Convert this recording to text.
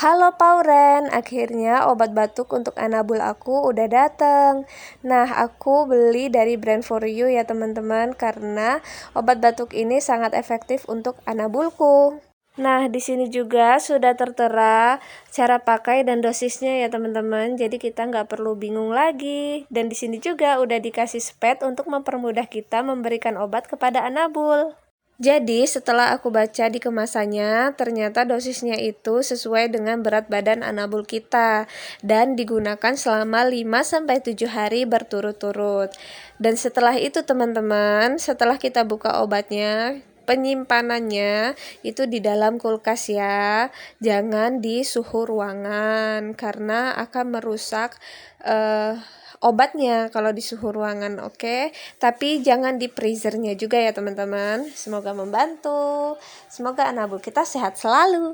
Halo Pauren, akhirnya obat batuk untuk Anabul aku udah dateng. Nah, aku beli dari Brand for You ya teman-teman, karena obat batuk ini sangat efektif untuk Anabulku. Nah, di sini juga sudah tertera cara pakai dan dosisnya ya teman-teman. Jadi kita nggak perlu bingung lagi. Dan di sini juga udah dikasih spet untuk mempermudah kita memberikan obat kepada Anabul. Jadi setelah aku baca di kemasannya, ternyata dosisnya itu sesuai dengan berat badan Anabul kita dan digunakan selama 5-7 hari berturut-turut. Dan setelah itu teman-teman, setelah kita buka obatnya, penyimpanannya itu di dalam kulkas ya, jangan di suhu ruangan karena akan merusak obatnya kalau di suhu ruangan, oke? Tapi jangan di freezernya juga ya teman-teman. Semoga membantu. Semoga Anabul kita sehat selalu.